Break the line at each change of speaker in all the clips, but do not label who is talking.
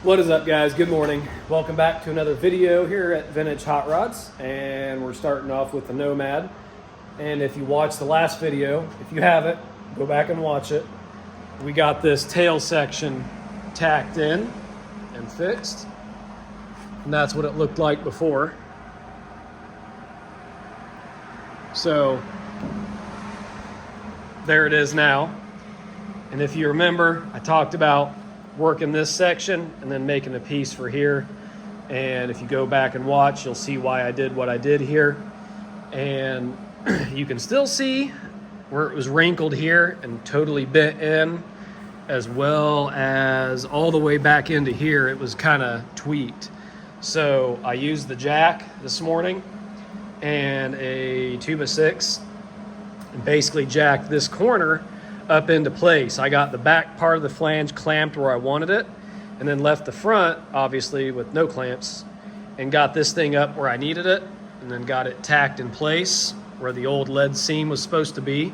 What is up, guys? Good morning. Welcome back to another video here at Vintage Hot Rods, and we're starting off with the Nomad. And if you watched the last video, if you haven't, go back and watch it. We got this tail section tacked in and fixed, and that's what it looked like before. So there it is now. And if you remember, I talked about working this section and then making a piece for here. And if you go back and watch, you'll see why I did what I did here. And you can still see where it was wrinkled here and totally bent in, as well as all the way back into here, it was kind of tweaked. So I used the jack this morning and a 2x6 and basically jacked this corner up into place. I got the back part of the flange clamped where I wanted it, and then left the front, obviously with no clamps, and got this thing up where I needed it, and then got it tacked in place where the old lead seam was supposed to be.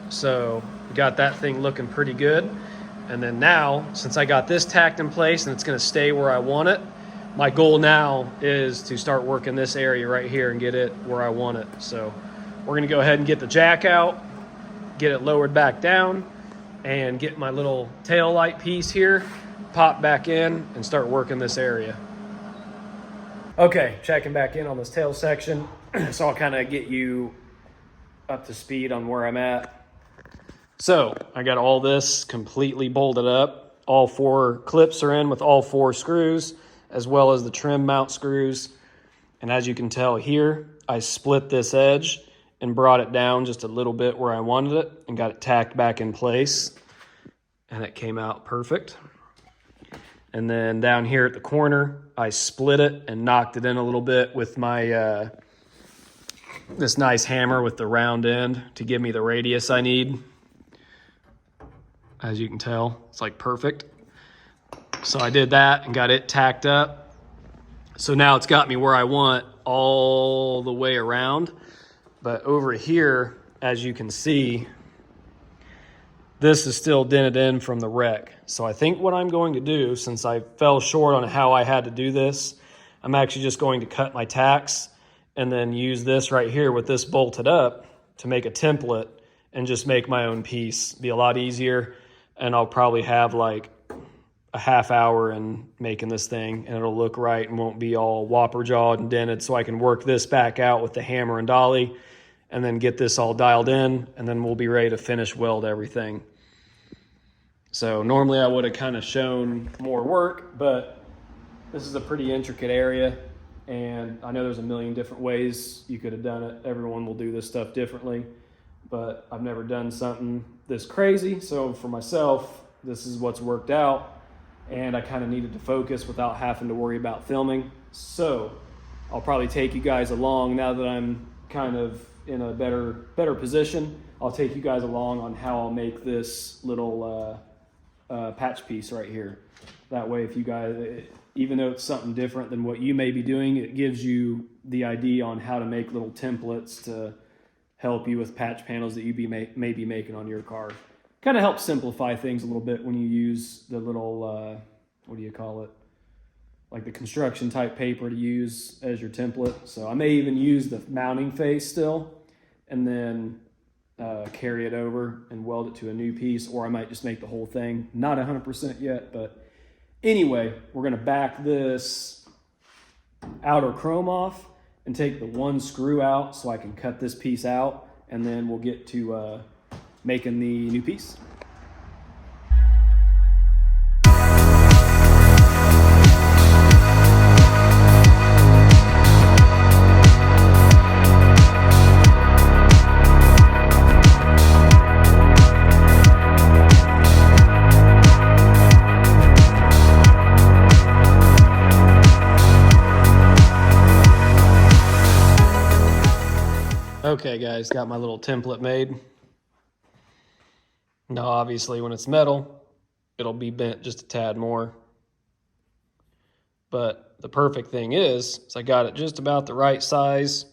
So we got that thing looking pretty good. And then now, since I got this tacked in place and it's gonna stay where I want it, my goal now is to start working this area right here and get it where I want it. So we're gonna go ahead and get the jack out, get it lowered back down, and get my little tail light piece here, pop back in, and start working this area. Okay, checking back in on this tail section. So I'll kind of get you up to speed on where I'm at. So I got all this completely bolted up. All 4 clips are in with all 4 screws, as well as the trim mount screws. And as you can tell here, I split this edge and brought it down just a little bit where I wanted it and got it tacked back in place. And it came out perfect. And then down here at the corner, I split it and knocked it in a little bit with my this nice hammer with the round end to give me the radius I need. As you can tell, it's like perfect. So I did that and got it tacked up. So now it's got me where I want all the way around. But over here, as you can see, this is still dented in from the wreck. So I think what I'm going to do, since I fell short on how I had to do this, I'm actually just going to cut my tacks and then use this right here with this bolted up to make a template and just make my own piece. Be a lot easier, and I'll probably have like a half hour in making this thing, and it'll look right and won't be all whopper jawed and dented, so I can work this back out with the hammer and dolly and then get this all dialed in, and then we'll be ready to finish weld everything. So normally I would have kind of shown more work, but this is a pretty intricate area, and I know there's a million different ways you could have done it. Everyone will do this stuff differently, but I've never done something this crazy. So for myself, this is what's worked out, and I kind of needed to focus without having to worry about filming. So I'll probably take you guys along now that I'm kind of in a better position. I'll take you guys along on how I'll make this little patch piece right here. That way, if you guys, even though it's something different than what you may be doing, it gives you the idea on how to make little templates to help you with patch panels that you may be making on your car. Kind of helps simplify things a little bit when you use the little, what do you call it? Like the construction type paper to use as your template. So I may even use the mounting face still and then carry it over and weld it to a new piece, or I might just make the whole thing. Not 100% yet, but anyway, we're gonna back this outer chrome off and take the 1 screw out so I can cut this piece out, and then we'll get to making the new piece. Okay guys, got my little template made. Now obviously when it's metal, it'll be bent just a tad more. But the perfect thing is I got it just about the right size,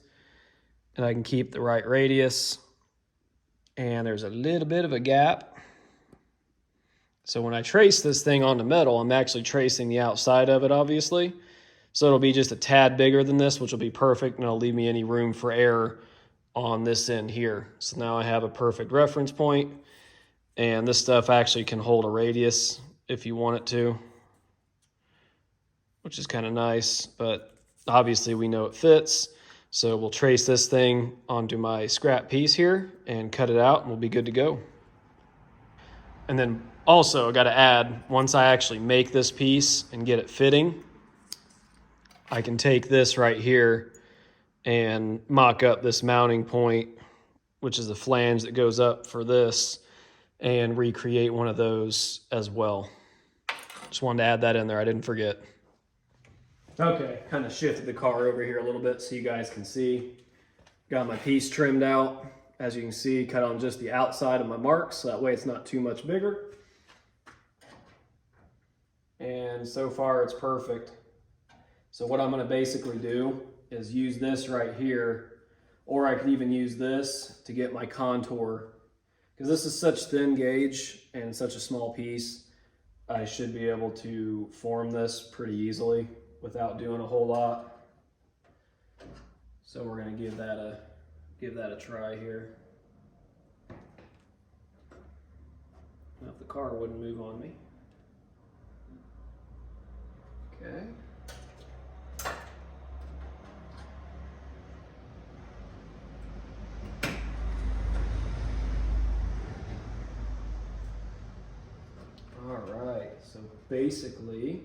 and I can keep the right radius. And there's a little bit of a gap. So when I trace this thing onto metal, I'm actually tracing the outside of it, obviously. So it'll be just a tad bigger than this, which will be perfect, and it'll leave me any room for error on this end here. So now I have a perfect reference point, and this stuff actually can hold a radius if you want it to, which is kind of nice, but obviously we know it fits. So we'll trace this thing onto my scrap piece here and cut it out, and we'll be good to go. And then also I got to add, once I actually make this piece and get it fitting, I can take this right here and mock up this mounting point, which is the flange that goes up for this, and recreate one of those as well. Just wanted to add that in there, I didn't forget. Okay, kind of shifted the car over here a little bit so you guys can see. Got my piece trimmed out. As you can see, cut on just the outside of my marks, so that way it's not too much bigger. And so far it's perfect. So what I'm gonna basically do is use this right here, or I could even use this to get my contour. Because this is such thin gauge and such a small piece, I should be able to form this pretty easily without doing a whole lot. So we're gonna give that a try here. Now if the car wouldn't move on me. Okay. All right, so basically,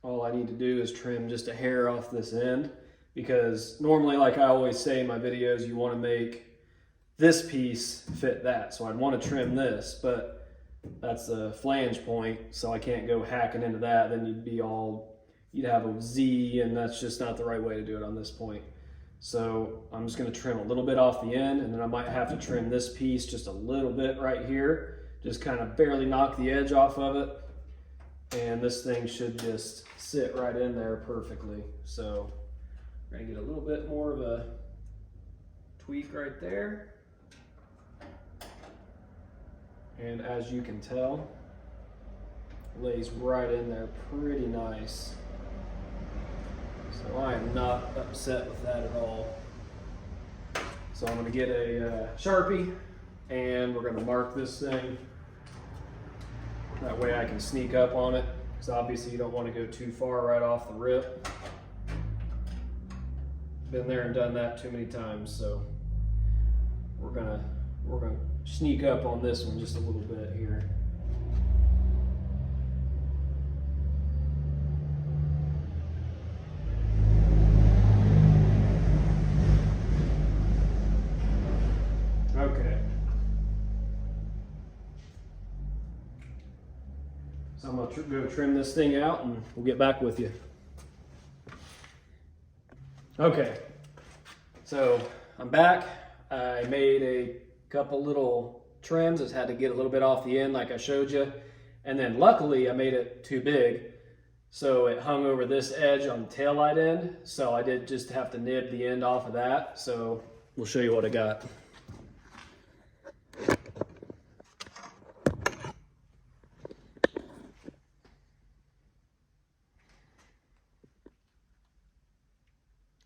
all I need to do is trim just a hair off this end, because normally, like I always say in my videos, you want to make this piece fit that. So I'd want to trim this, but that's the flange point, so I can't go hacking into that. Then you'd have a Z, and that's just not the right way to do it on this point. So I'm just going to trim a little bit off the end, and then I might have to trim this piece just a little bit right here, just kind of barely knock the edge off of it. And this thing should just sit right in there perfectly. So we're gonna get a little bit more of a tweak right there. And as you can tell, lays right in there pretty nice. So I am not upset with that at all. So I'm gonna get a Sharpie, and we're gonna mark this thing. That way I can sneak up on it, because obviously you don't want to go too far right off the rip. Been there and done that too many times, so we're gonna sneak up on this one just a little bit here. Okay. So I'm going to go trim this thing out, and we'll get back with you. Okay, so I'm back. I made a couple little trims. Just had to get a little bit off the end like I showed you. And then luckily I made it too big, so it hung over this edge on the taillight end. So I did just have to nib the end off of that. So we'll show you what I got.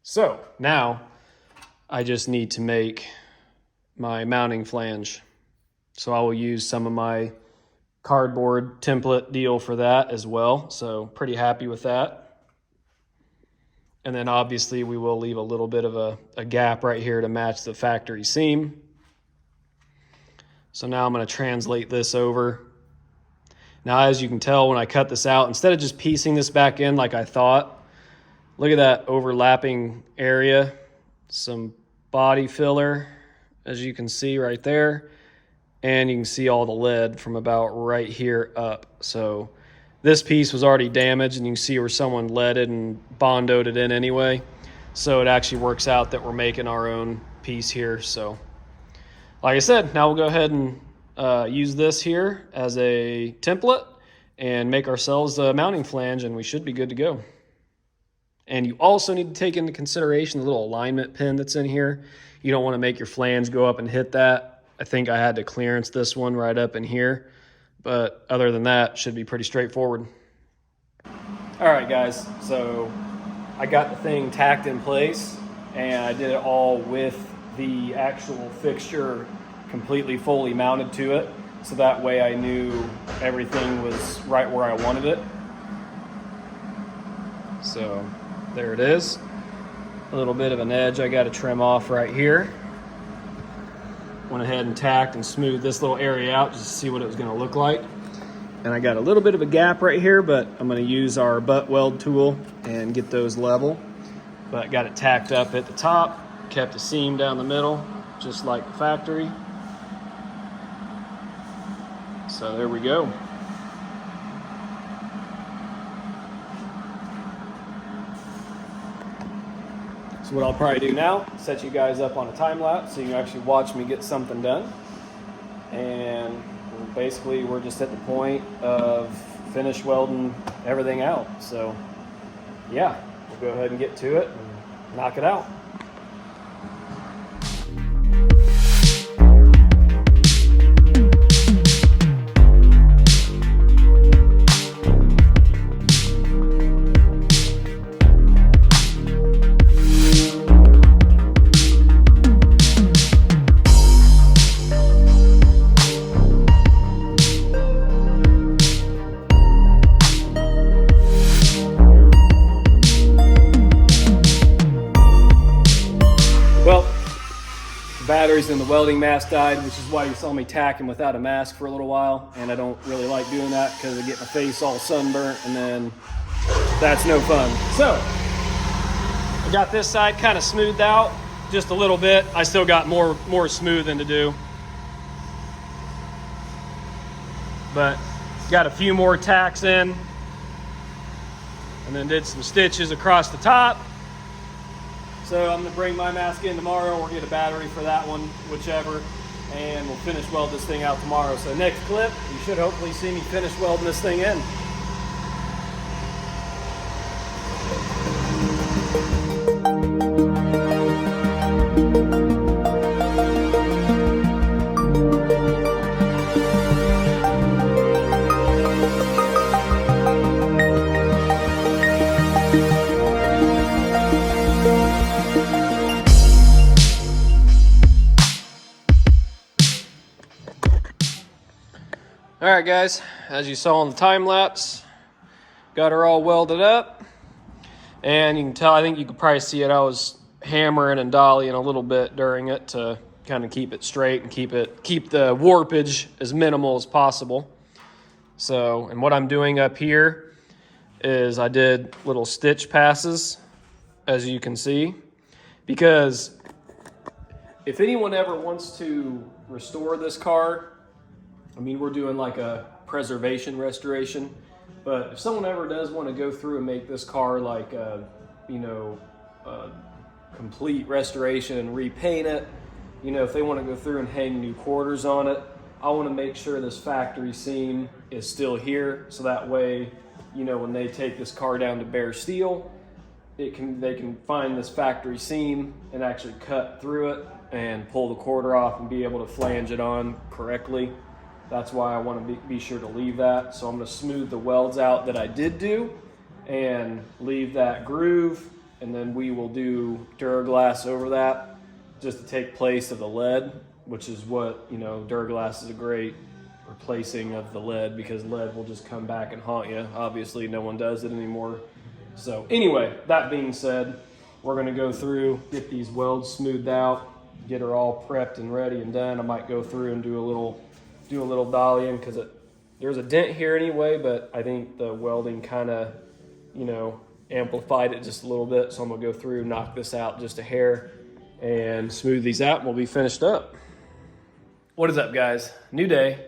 So now I just need to make my mounting flange. So I will use some of my cardboard template deal for that as well. So pretty happy with that. And then obviously we will leave a little bit of a gap right here to match the factory seam. So now I'm going to translate this over. Now, as you can tell, when I cut this out, instead of just piecing this back in like I thought, look at that overlapping area, some body filler, as you can see right there. And you can see all the lead from about right here up. So this piece was already damaged, and you can see where someone leaded and bondoed it in anyway. So it actually works out that we're making our own piece here. So like I said, now we'll go ahead and use this here as a template and make ourselves a mounting flange, and we should be good to go. And you also need to take into consideration the little alignment pin that's in here. You don't want to make your flange go up and hit that. I think I had to clearance this one right up in here, but other than that, should be pretty straightforward. All right, guys, so I got the thing tacked in place, and I did it all with the actual fixture completely fully mounted to it, so that way I knew everything was right where I wanted it. So there it is. A little bit of an edge I got to trim off right here. Went ahead and tacked and smoothed this little area out just to see what it was going to look like. And I got a little bit of a gap right here, but I'm going to use our butt weld tool and get those level. But got it tacked up at the top, kept a seam down the middle, just like the factory. So there we go. So what I'll probably do now, set you guys up on a time lapse so you can actually watch me get something done. And basically we're just at the point of finish welding everything out. So yeah, we'll go ahead and get to it and knock it out. Batteries in the welding mask died, which is why you saw me tacking without a mask for a little while, and I don't really like doing that because I get my face all sunburnt and then that's no fun. So I got this side kind of smoothed out just a little bit. I still got more smoothing to do, but got a few more tacks in and then did some stitches across the top. So I'm gonna bring my mask in tomorrow or get a battery for that one, whichever, and we'll finish weld this thing out tomorrow. So next clip, you should hopefully see me finish welding this thing in. All right, guys, as you saw in the time lapse, got her all welded up, and you can tell, I think you could probably see it, I was hammering and dollying a little bit during it to kind of keep it straight and keep the warpage as minimal as possible. So, and what I'm doing up here is I did little stitch passes, as you can see, because if anyone ever wants to restore this car, I mean, we're doing like a preservation restoration, but if someone ever does want to go through and make this car like a, a complete restoration and repaint it, if they want to go through and hang new quarters on it, I want to make sure this factory seam is still here, so that way, when they take this car down to bare steel, they can find this factory seam and actually cut through it and pull the quarter off and be able to flange it on correctly. That's why I want to be sure to leave that. So I'm going to smooth the welds out that I did do and leave that groove, and then we will do Duraglass over that just to take place of the lead, which is what, Duraglass is a great replacing of the lead, because lead will just come back and haunt you. Obviously, no one does it anymore. So anyway, that being said, we're going to go through, get these welds smoothed out, get her all prepped and ready and done. I might go through and do a little dollying because there's a dent here anyway, but I think the welding kind of, amplified it just a little bit. So I'm gonna go through, knock this out just a hair and smooth these out, and we'll be finished up. What is up, guys? New day,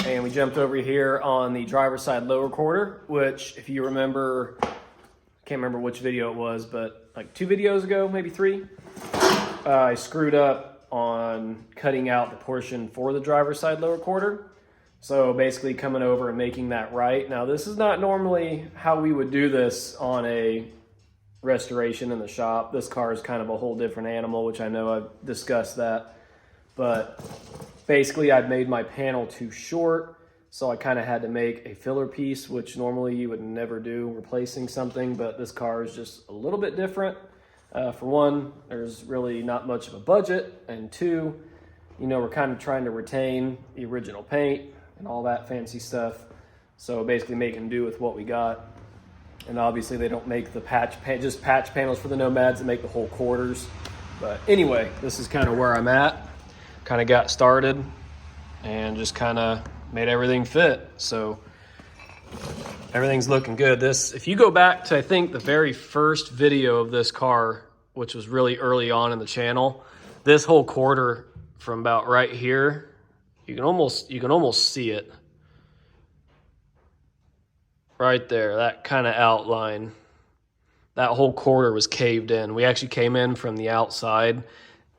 and we jumped over here on the driver's side lower quarter, which, if you remember, I can't remember which video it was, but like 2 videos ago, maybe 3, I screwed up on cutting out the portion for the driver's side lower quarter. So basically coming over and making that right. Now, this is not normally how we would do this on a restoration in the shop. This car is kind of a whole different animal, which I know I've discussed that. But basically I'd made my panel too short, so I kind of had to make a filler piece, which normally you would never do replacing something, but this car is just a little bit different. For one, there's really not much of a budget, and two, you know, we're kind of trying to retain the original paint and all that fancy stuff. So basically making do with what we got. And obviously they don't make the patch panels for the Nomads, they make the whole quarters. But anyway, this is kind of where I'm at. Kind of got started and just kind of made everything fit. So everything's looking good. If you go back to, I think, the very first video of this car, which was really early on in the channel, this whole quarter from about right here, you can almost see it right there, that kind of outline. That whole quarter was caved in. We actually came in from the outside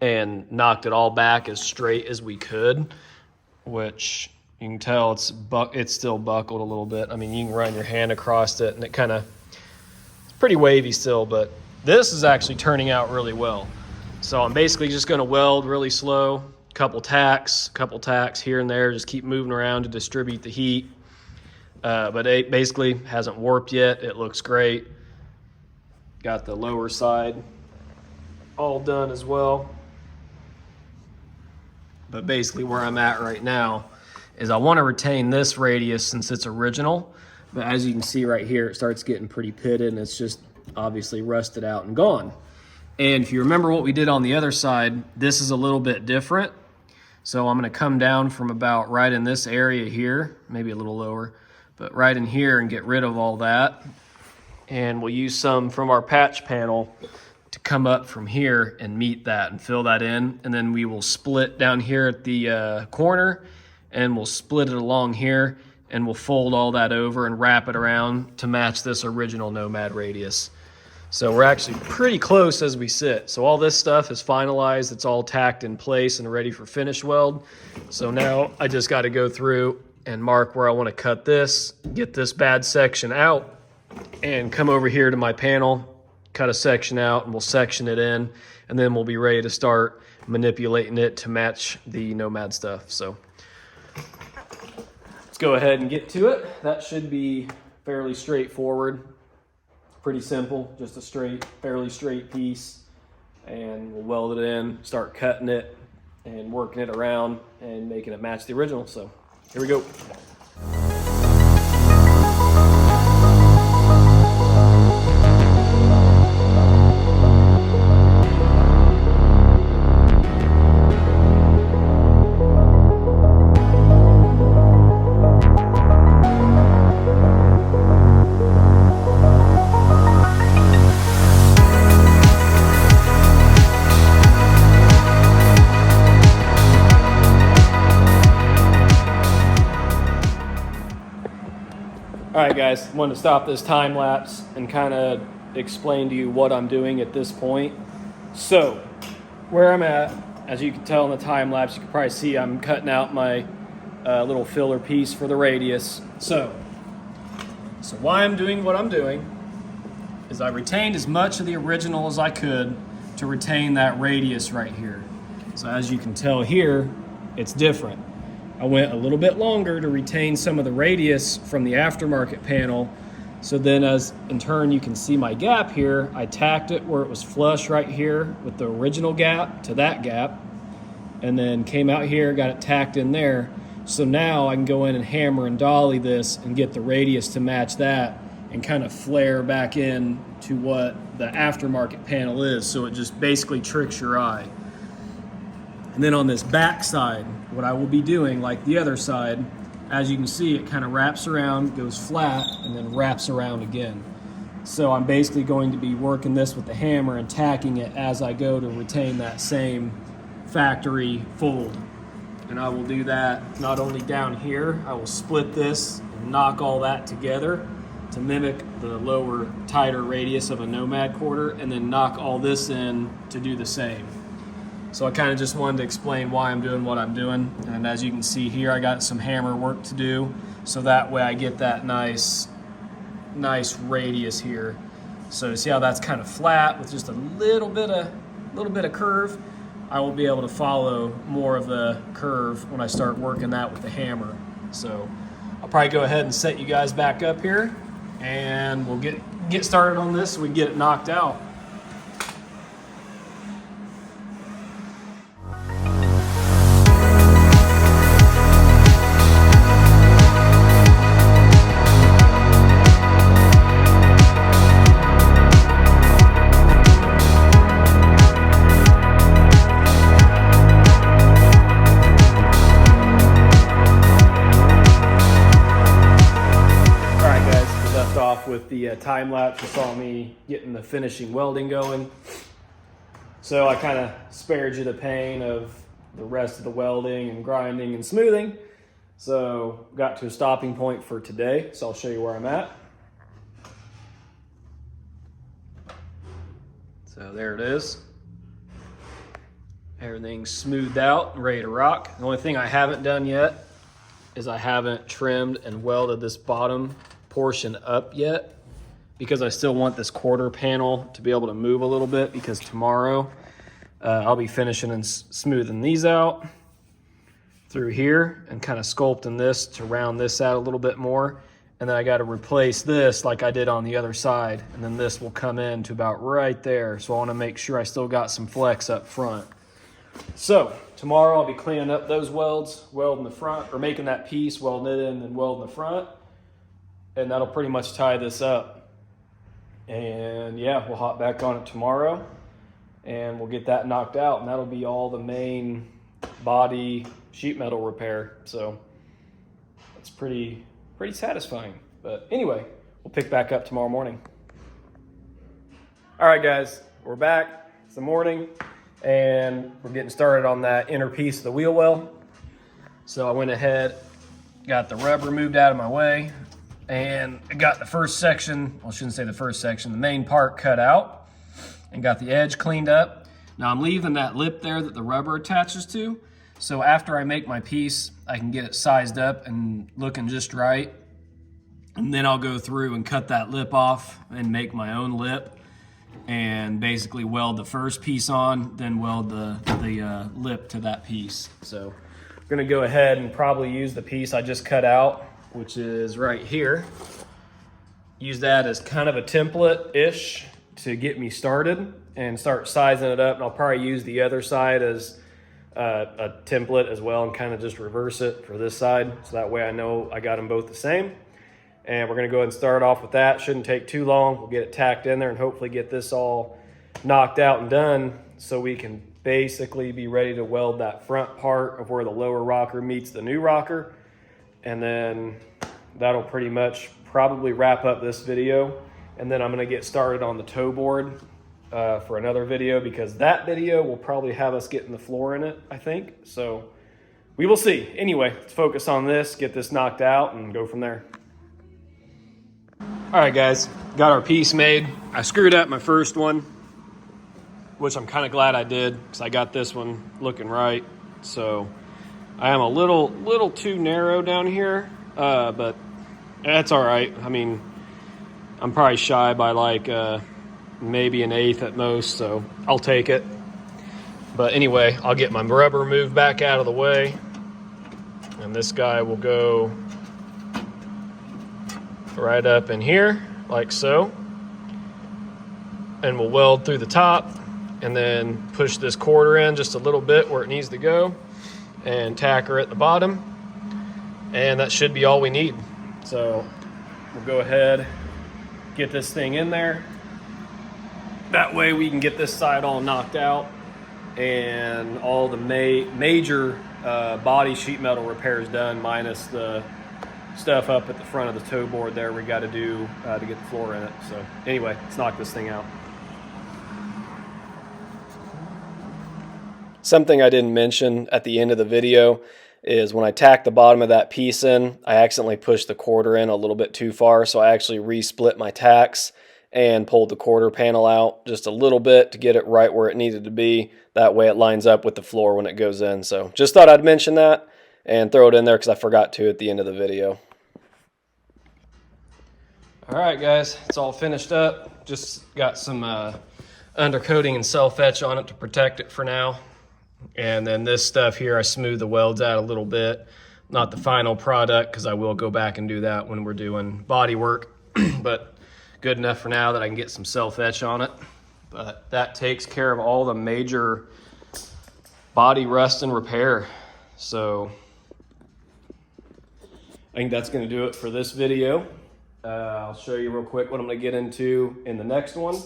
and knocked it all back as straight as we could, which you can tell it's still buckled a little bit. I mean, you can run your hand across it and it's pretty wavy still, but this is actually turning out really well. So I'm basically just gonna weld really slow, couple tacks here and there, just keep moving around to distribute the heat. But it basically hasn't warped yet. It looks great. Got the lower side all done as well. But basically where I'm at right now is I want to retain this radius since it's original. But as you can see right here, it starts getting pretty pitted and it's just obviously rusted out and gone. And if you remember what we did on the other side, this is a little bit different. So I'm going to come down from about right in this area here, maybe a little lower, but right in here and get rid of all that. And we'll use some from our patch panel to come up from here and meet that and fill that in. And then we will split down here at the corner, and we'll split it along here, and we'll fold all that over and wrap it around to match this original Nomad radius. So we're actually pretty close as we sit. So all this stuff is finalized. It's all tacked in place and ready for finish weld. So now I just got to go through and mark where I want to cut this, get this bad section out, and come over here to my panel, cut a section out, and we'll section it in, and then we'll be ready to start manipulating it to match the Nomad stuff. So let's go ahead and get to it. That should be fairly straightforward. Pretty simple, just a fairly straight piece, and we'll weld it in, start cutting it and working it around and making it match the original. So here we go. All right, guys, I wanted to stop this time lapse and kind of explain to you what I'm doing at this point. So where I'm at, as you can tell in the time lapse, you can probably see I'm cutting out my little filler piece for the radius. So why I'm doing what I'm doing is I retained as much of the original as I could to retain that radius right here. So as you can tell here, it's different. I went a little bit longer to retain some of the radius from the aftermarket panel. So then as in turn you can see my gap here, I tacked it where it was flush right here with the original gap to that gap, and then came out here, got it tacked in there. So now I can go in and hammer and dolly this and get the radius to match that and kind of flare back in to what the aftermarket panel is. So it just basically tricks your eye. And then on this back side, what I will be doing, like the other side, as you can see, it kind of wraps around, goes flat, and then wraps around again. So I'm basically going to be working this with the hammer and tacking it as I go to retain that same factory fold. And I will do that not only down here, I will split this and knock all that together to mimic the lower, tighter radius of a Nomad quarter, and then knock all this in to do the same. So I kind of just wanted to explain why I'm doing what I'm doing. And as you can see here, I got some hammer work to do. So that way I get that nice radius here. So see how that's kind of flat with just a little bit of curve? I will be able to follow more of the curve when I start working that with the hammer. So I'll probably go ahead and set you guys back up here, and we'll get started on this so we can get it knocked out. With the time lapse, you saw me getting the finishing welding going. So I kind of spared you the pain of the rest of the welding and grinding and smoothing. So got to a stopping point for today. So I'll show you where I'm at. So there it is. Everything's smoothed out and ready to rock. The only thing I haven't done yet is I haven't trimmed and welded this bottom portion up yet, because I still want this quarter panel to be able to move a little bit, because tomorrow I'll be finishing and smoothing these out through here and kind of sculpting this to round this out a little bit more. And then I got to replace this like I did on the other side, and then this will come in to about right there. So I want to make sure I still got some flex up front. So tomorrow I'll be cleaning up those welds, welding the front, or making that piece, welding it in and welding the front. And that'll pretty much tie this up. And yeah, we'll hop back on it tomorrow and we'll get that knocked out, and that'll be all the main body sheet metal repair. So that's pretty satisfying. But anyway, we'll pick back up tomorrow morning. All right, guys, we're back. It's the morning and we're getting started on that inner piece of the wheel well. So I went ahead, got the rubber moved out of my way, and I got the first section, well, I shouldn't say the first section, the main part cut out, and got the edge cleaned up. Now I'm leaving that lip there that the rubber attaches to, so after I make my piece, I can get it sized up and looking just right. And then I'll go through and cut that lip off and make my own lip, and basically weld the first piece on, then weld the lip to that piece. So I'm gonna go ahead and probably use the piece I just cut out, which is right here. Use that as kind of a template-ish to get me started and start sizing it up. And I'll probably use the other side as a template as well, and kind of just reverse it for this side. So that way I know I got them both the same. And we're gonna go ahead and start off with that. Shouldn't take too long. We'll get it tacked in there and hopefully get this all knocked out and done, so we can basically be ready to weld that front part of where the lower rocker meets the new rocker. And then that'll pretty much probably wrap up this video. And then I'm gonna get started on the toe board for another video, because that video will probably have us getting the floor in it, I think. So we will see. Anyway, let's focus on this, get this knocked out, and go from there. All right, guys, got our piece made. I screwed up my first one, which I'm kind of glad I did, because I got this one looking right. So I am a little too narrow down here, but that's all right. I mean, I'm probably shy by like maybe an eighth at most, so I'll take it. But anyway, I'll get my rubber moved back out of the way, and this guy will go right up in here like so, and we'll weld through the top and then push this quarter in just a little bit where it needs to go and tack her at the bottom, and that should be all we need. So we'll go ahead, get this thing in there. That way we can get this side all knocked out, and all the major body sheet metal repairs done, minus the stuff up at the front of the toe board there we got to do to get the floor in it. So anyway, let's knock this thing out. Something I didn't mention at the end of the video is when I tacked the bottom of that piece in, I accidentally pushed the quarter in a little bit too far, so I actually re-split my tacks and pulled the quarter panel out just a little bit to get it right where it needed to be. That way it lines up with the floor when it goes in. So just thought I'd mention that and throw it in there because I forgot to at the end of the video. All right, guys, it's all finished up. Just got some undercoating and self-etch on it to protect it for now. And then this stuff here, I smooth the welds out a little bit. Not the final product, because I will go back and do that when we're doing body work. But good enough for now that I can get some self-etch on it. But that takes care of all the major body rust and repair. So I think that's going to do it for this video. I'll show you real quick what I'm going to get into in the next one,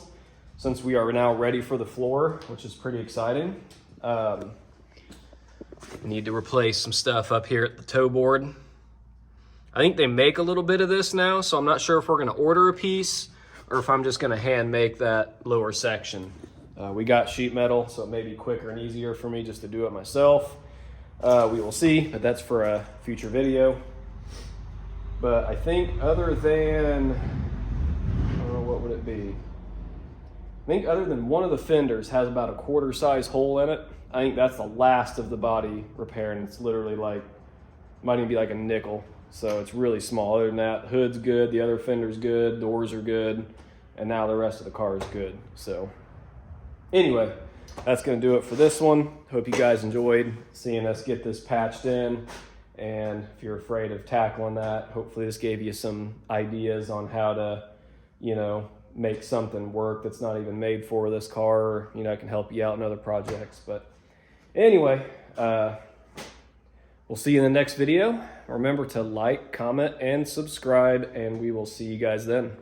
since we are now ready for the floor, which is pretty exciting. I need to replace some stuff up here at the toe board. I think they make a little bit of this now, so I'm not sure if we're going to order a piece or if I'm just going to hand make that lower section. We got sheet metal, so it may be quicker and easier for me just to do it myself. We will see, but that's for a future video. But I think other than, what would it be? I think other than one of the fenders has about a quarter size hole in it. I think that's the last of the body repair, and it's literally like, might even be like a nickel. So it's really small. Other than that, hood's good, the other fender's good, doors are good, and now the rest of the car is good. So anyway, that's gonna do it for this one. Hope you guys enjoyed seeing us get this patched in. And if you're afraid of tackling that, hopefully this gave you some ideas on how to, make something work that's not even made for this car, or, I can help you out in other projects. But anyway, we'll see you in the next video. Remember to like, comment, and subscribe, and we will see you guys then.